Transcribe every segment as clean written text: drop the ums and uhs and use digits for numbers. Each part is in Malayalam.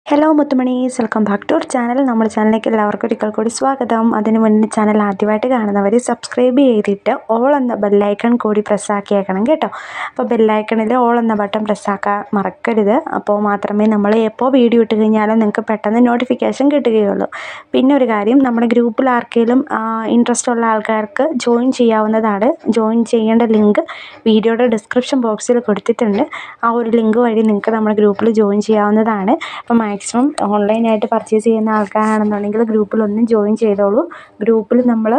ഹലോ മുത്തുമണീസ്, welcome back to our channel. നമ്മുടെ ചാനലിലേക്ക് എല്ലാവർക്കും ഒരിക്കൽ കൂടി സ്വാഗതം. അതിന് മുന്നേ ചാനൽ ആദ്യമായിട്ട് കാണുന്നവർ സബ്സ്ക്രൈബ് ചെയ്തിട്ട് ഓൾ എന്ന ബെല്ലൈക്കൺ കൂടി പ്രസ്സാക്കിയേക്കണം കേട്ടോ. അപ്പോൾ ബെല്ലൈക്കണിൽ ഓൾ എന്ന ബട്ടൺ പ്രസ്സാക്കാൻ മറക്കരുത്. അപ്പോൾ മാത്രമേ നമ്മൾ എപ്പോൾ വീഡിയോ ഇട്ട് കഴിഞ്ഞാലും നിങ്ങൾക്ക് പെട്ടെന്ന് നോട്ടിഫിക്കേഷൻ കിട്ടുകയുള്ളൂ. പിന്നെ ഒരു കാര്യം, നമ്മുടെ ഗ്രൂപ്പിൽ ആർക്കെങ്കിലും ഇൻട്രസ്റ്റ് ഉള്ള ആൾക്കാർക്ക് ജോയിൻ ചെയ്യാവുന്നതാണ്. ജോയിൻ ചെയ്യേണ്ട ലിങ്ക് വീഡിയോയുടെ ഡിസ്ക്രിപ്ഷൻ ബോക്സിൽ കൊടുത്തിട്ടുണ്ട്. ആ ഒരു ലിങ്ക് വഴി നിങ്ങൾക്ക് നമ്മുടെ ഗ്രൂപ്പിൽ ജോയിൻ ചെയ്യാവുന്നതാണ്. അപ്പോൾ മാക്സിമം ഓൺലൈനായിട്ട് പർച്ചേസ് ചെയ്യുന്ന ആൾക്കാരാണെന്നുണ്ടെങ്കിൽ ഗ്രൂപ്പിലൊന്നും ജോയിൻ ചെയ്തോളൂ. ഗ്രൂപ്പിൽ നമ്മൾ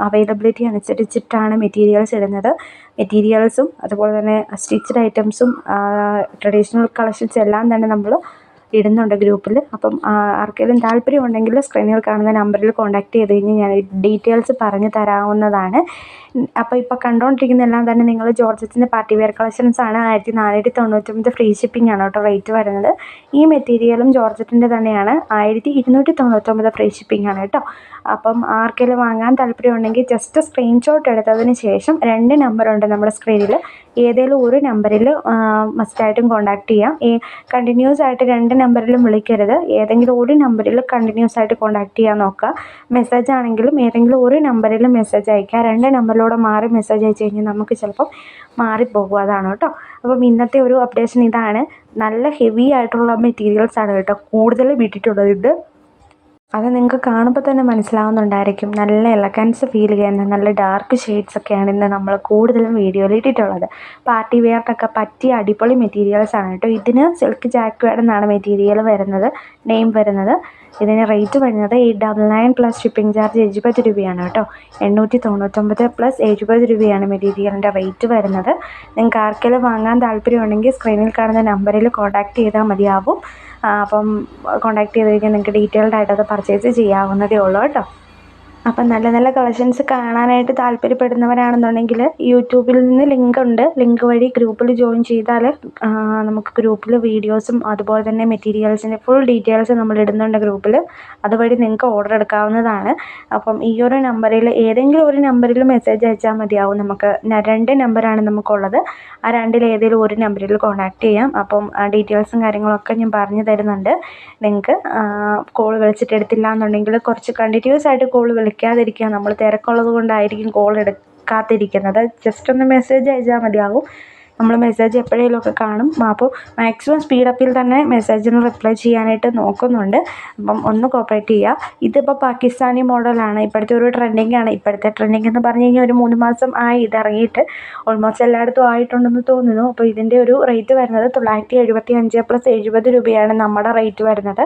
അവൈലബിലിറ്റി അനുസരിച്ചിട്ടാണ് മെറ്റീരിയൽസ് ഇടുന്നത്. മെറ്റീരിയൽസും അതുപോലെ തന്നെ സ്റ്റിച്ച്ഡ് ഐറ്റംസും ട്രഡീഷണൽ കളക്ഷൻസ് എല്ലാം തന്നെ നമ്മൾ ഇടുന്നുണ്ട് ഗ്രൂപ്പിൽ. അപ്പം ആർക്കെങ്കിലും താല്പര്യമുണ്ടെങ്കിൽ സ്ക്രീനിൽ കാണുന്ന നമ്പറിൽ കോൺടാക്ട് ചെയ്ത് കഴിഞ്ഞാൽ ഞാൻ ഡീറ്റെയിൽസ് പറഞ്ഞു തരാവുന്നതാണ്. അപ്പോൾ ഇപ്പോൾ കണ്ടുകൊണ്ടിരിക്കുന്ന എല്ലാം തന്നെ നിങ്ങൾ ജോർജറ്റിൻ്റെ പാർട്ടി വെയർ കളക്ഷൻസ് ആണ്. 1499 ഫ്രീ ഷിപ്പിംഗ് ആണ് കേട്ടോ റേറ്റ് വരുന്നത്. ഈ മെറ്റീരിയലും ജോർജറ്റിൻ്റെ തന്നെയാണ്. 1299 ഫ്രീ ഷിപ്പിംഗ് ആണ് കേട്ടോ. അപ്പം ആർക്കെങ്കിലും വാങ്ങാൻ താല്പര്യമുണ്ടെങ്കിൽ ജസ്റ്റ് സ്ക്രീൻഷോട്ട് എടുത്തതിന് ശേഷം 2 നമ്പറുണ്ട് നമ്മുടെ സ്ക്രീനിൽ. ഏതെങ്കിലും ഒരു നമ്പറിൽ മസ്റ്റായിട്ടും കോൺടാക്ട് ചെയ്യാം. കണ്ടിന്യൂസ് ആയിട്ട് 2 നമ്പറിലും വിളിക്കരുത്. ഏതെങ്കിലും ഒരു നമ്പറിൽ കണ്ടിന്യൂസ് ആയിട്ട് കോൺടാക്ട് ചെയ്യാൻ നോക്കുക. മെസ്സേജ് ആണെങ്കിലും ഏതെങ്കിലും ഒരു നമ്പറിൽ മെസ്സേജ് അയക്കുക. 2 നമ്പറിലൂടെ മാറി മെസ്സേജ് അയച്ചു കഴിഞ്ഞാൽ നമുക്ക് ചിലപ്പം മാറിപ്പോകും. അതാണ് കേട്ടോ. അപ്പം ഇന്നത്തെ ഒരു അപ്ഡേഷൻ ഇതാണ്. നല്ല ഹെവി ആയിട്ടുള്ള മെറ്റീരിയൽസ് ആണ് കേട്ടോ കൂടുതൽ വിട്ടിട്ടുള്ളത്. ഇത് അത് നിങ്ങൾക്ക് കാണുമ്പോൾ തന്നെ മനസ്സിലാവുന്നുണ്ടായിരിക്കും. നല്ല എലഗൻസ് ഫീൽ ചെയ്യുന്ന നല്ല ഡാർക്ക് ഷെയ്ഡ്സൊക്കെയാണ് ഇന്ന് നമ്മൾ കൂടുതലും വീഡിയോയിൽ ഇട്ടിട്ടുള്ളത്. പാർട്ടി വെയറിനൊക്കെ പറ്റിയ അടിപൊളി മെറ്റീരിയൽസാണ് കേട്ടോ. ഇതിന് സിൽക്ക് ജാക്വേഡ് എന്നാണ് മെറ്റീരിയൽ വരുന്നത്, നെയിം വരുന്നത്. ഇതിന് റേറ്റ് വരുന്നത് 899 പ്ലസ് ഷിപ്പിംഗ് ചാർജ് 70 രൂപയാണ് കേട്ടോ. 899 പ്ലസ് 70 രൂപയാണ് മെറ്റീരിയലിൻ്റെ റേറ്റ് വരുന്നത്. നിങ്ങൾക്ക് ആർക്കെങ്കിലും വാങ്ങാൻ താല്പര്യമുണ്ടെങ്കിൽ സ്ക്രീനിൽ കാണുന്ന നമ്പറിൽ കോൺടാക്ട് ചെയ്താൽ മതിയാവും. അപ്പം കോൺടാക്ട് ചെയ്ത് കഴിഞ്ഞാൽ നിങ്ങൾക്ക് ഡീറ്റെയിൽഡ് ആയിട്ട് അത് പർച്ചേസ് ചെയ്യാവുന്നതേ ഉള്ളൂ കേട്ടോ. അപ്പം നല്ല നല്ല കളക്ഷൻസ് കാണാനായിട്ട് താല്പര്യപ്പെടുന്നവരാണെന്നുണ്ടെങ്കിൽ യൂട്യൂബിൽ നിന്ന് ലിങ്ക് ഉണ്ട്. ലിങ്ക് വഴി ഗ്രൂപ്പിൽ ജോയിൻ ചെയ്താൽ നമുക്ക് ഗ്രൂപ്പിൽ വീഡിയോസും അതുപോലെ തന്നെ മെറ്റീരിയൽസിൻ്റെ ഫുൾ ഡീറ്റെയിൽസ് നമ്മൾ ഇടുന്നുണ്ട് ഗ്രൂപ്പിൽ. അതുവഴി നിങ്ങൾക്ക് ഓർഡർ എടുക്കാവുന്നതാണ്. അപ്പം ഈ ഒരു നമ്പറിൽ ഏതെങ്കിലും ഒരു നമ്പറിൽ മെസ്സേജ് അയച്ചാൽ മതിയാവും. നമുക്ക് 2 നമ്പറാണ് നമുക്കുള്ളത്. ആ 2ൽ ഏതെങ്കിലും ഒരു നമ്പറിൽ കോൺടാക്ട് ചെയ്യാം. അപ്പം ഡീറ്റെയിൽസും കാര്യങ്ങളൊക്കെ ഞാൻ പറഞ്ഞു തരുന്നുണ്ട്. നിങ്ങൾക്ക് കോൾ വിളിച്ചിട്ട് എടുത്തില്ല എന്നുണ്ടെങ്കിൽ കുറച്ച് കണ്ടിന്യൂസ് ആയിട്ട് കോൾ വിളിക്കാതിരിക്കുക. നമ്മൾ തിരക്കുള്ളത് കൊണ്ടായിരിക്കും കോൾ എടുക്കാതിരിക്കുന്നത്. ജസ്റ്റ് ഒന്ന് മെസ്സേജ് അയച്ചാൽ മതിയാകും. നമ്മൾ മെസ്സേജ് എപ്പോഴേലുമൊക്കെ കാണും. അപ്പോൾ മാക്സിമം സ്പീഡപ്പിൽ തന്നെ മെസ്സേജിന് റിപ്ലൈ ചെയ്യാനായിട്ട് നോക്കുന്നുണ്ട്. അപ്പം ഒന്ന് കോപ്പറേറ്റ് ചെയ്യുക. ഇതിപ്പോൾ പാകിസ്ഥാനി മോഡലാണ്. ഇപ്പോഴത്തെ ഒരു ട്രെൻഡിങ് ആണ്. ഇപ്പോഴത്തെ ട്രെൻഡിങ് എന്ന് പറഞ്ഞു കഴിഞ്ഞാൽ ഒരു 3 മാസം ആയി ഇതിറങ്ങിയിട്ട്. ഓൾമോസ്റ്റ് എല്ലായിടത്തും ആയിട്ടുണ്ടെന്ന് തോന്നുന്നു. അപ്പോൾ ഇതിൻ്റെ ഒരു റേറ്റ് വരുന്നത് 975 പ്ലസ് 70 രൂപയാണ് നമ്മുടെ റേറ്റ് വരുന്നത്.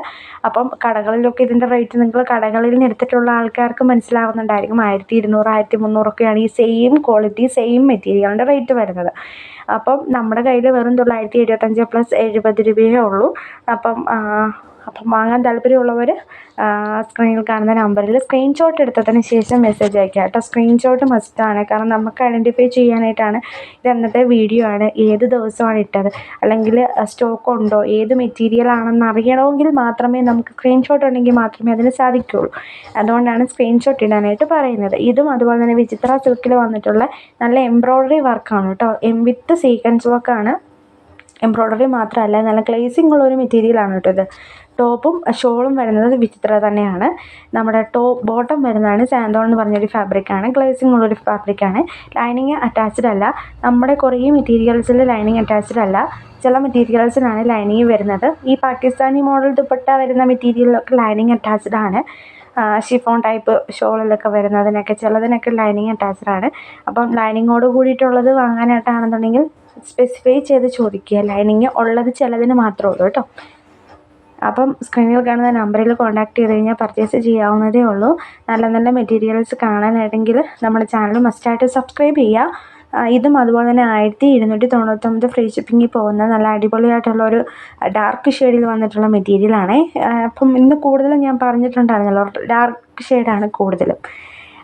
അപ്പം കടകളിലൊക്കെ ഇതിൻ്റെ റേറ്റ് നിങ്ങൾ കടകളിൽ നിന്ന് എടുത്തിട്ടുള്ള ആൾക്കാർക്ക് മനസ്സിലാവുന്നുണ്ടായിരിക്കും. 1200 1300ഒക്കെയാണ് ഈ സെയിം ക്വാളിറ്റി സെയിം മെറ്റീരിയലിൻ്റെ റേറ്റ് വരുന്നത്. അപ്പം നമ്മുടെ കയ്യിൽ വെറും 975 പ്ലസ് 70 രൂപയേ ഉള്ളൂ. അപ്പം വാങ്ങാൻ താല്പര്യമുള്ളവർ സ്ക്രീനിൽ കാണുന്ന നമ്പറിൽ സ്ക്രീൻഷോട്ട് എടുത്തതിന് ശേഷം മെസ്സേജ് അയക്കുക കേട്ടോ. സ്ക്രീൻഷോട്ട് മസ്റ്റാണ്. കാരണം നമുക്ക് ഐഡൻറ്റിഫൈ ചെയ്യാനായിട്ടാണ്. ഇത് എന്നത്തെ വീഡിയോ ആണ്, ഏത് ദിവസമാണ് ഇട്ടത്, അല്ലെങ്കിൽ സ്റ്റോക്ക് ഉണ്ടോ, ഏത് മെറ്റീരിയൽ ആണെന്ന് അറിയണമെങ്കിൽ മാത്രമേ നമുക്ക് സ്ക്രീൻഷോട്ട് ഉണ്ടെങ്കിൽ മാത്രമേ അതിന് സാധിക്കുകയുള്ളൂ. അതുകൊണ്ടാണ് സ്ക്രീൻഷോട്ട് ഇടാനായിട്ട് പറയുന്നത്. ഇതും അതുപോലെ തന്നെ വിചിത്ര സിൽക്കിൽ വന്നിട്ടുള്ള നല്ല എംബ്രോയ്ഡറി വർക്കാണ് കേട്ടോ. വിത്ത് സീക്വൻസ് വർക്കാണ്. എംബ്രോയ്ഡറി മാത്രമല്ല, നല്ല ഗ്ലേസിംഗ് ഉള്ളൊരു മെറ്റീരിയലാണ് കേട്ടോ ഇത്. ടോപ്പും ഷോളും വരുന്നത് വിചിത്ര തന്നെയാണ്. നമ്മുടെ ബോട്ടം വരുന്നതാണ് സാൻഡോൺ എന്ന് പറഞ്ഞൊരു ഫാബ്രിക്കാണ്. ഗ്ലേസിംഗ് ഉള്ളൊരു ഫാബ്രിക്കാണ്. ലൈനിങ് അറ്റാച്ച്ഡ് അല്ല. നമ്മുടെ കുറേ മെറ്റീരിയൽസിൽ ലൈനിങ് അറ്റാച്ച്ഡ് അല്ല. ചില മെറ്റീരിയൽസിനാണ് ലൈനിങ് വരുന്നത്. ഈ പാകിസ്ഥാനി മോഡൽ ദുപ്പട്ട വരുന്ന മെറ്റീരിയലൊക്കെ ലൈനിങ് അറ്റാച്ച്ഡ് ആണ്. ഷിഫോൺ ടൈപ്പ് ഷോളിലൊക്കെ വരുന്നതിനൊക്കെ ചിലതിനൊക്കെ ലൈനിങ് അറ്റാച്ച്ഡ് ആണ്. അപ്പം ലൈനിങ്ങോട് കൂടിയിട്ടുള്ളത് വാങ്ങാനായിട്ടാണെന്നുണ്ടെങ്കിൽ സ്പെസിഫൈ ചെയ്ത് ചോദിക്കുക. ലൈനിങ് ഉള്ളത് ചിലതിന് മാത്രമേ ഉള്ളൂ കേട്ടോ. അപ്പം സ്ക്രീനിൽ കാണുന്ന നമ്പറിൽ കോൺടാക്ട് ചെയ്ത് കഴിഞ്ഞാൽ പർച്ചേസ് ചെയ്യാവുന്നതേ ഉള്ളൂ. നല്ല നല്ല മെറ്റീരിയൽസ് കാണാനായിട്ടെങ്കിൽ നമ്മുടെ ചാനൽ മസ്റ്റായിട്ട് സബ്സ്ക്രൈബ് ചെയ്യുക. ഇതും അതുപോലെ തന്നെ 1299 ഫ്രീ ഷിപ്പിങ്ങിൽ പോകുന്ന നല്ല അടിപൊളിയായിട്ടുള്ളൊരു ഡാർക്ക് ഷെയ്ഡിൽ വന്നിട്ടുള്ള മെറ്റീരിയലാണേ. അപ്പം ഇന്ന് കൂടുതലും ഞാൻ പറഞ്ഞിട്ടുണ്ടായിരുന്നല്ലോ, ഡാർക്ക് ഷെയ്ഡാണ് കൂടുതലും.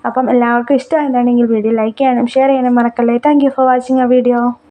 അപ്പം എല്ലാവർക്കും ഇഷ്ടമായിട്ടുണ്ടെങ്കിൽ വീഡിയോ ലൈക്ക് ചെയ്യാനും ഷെയർ ചെയ്യാനും മറക്കല്ലേ. Thank you for watching A video.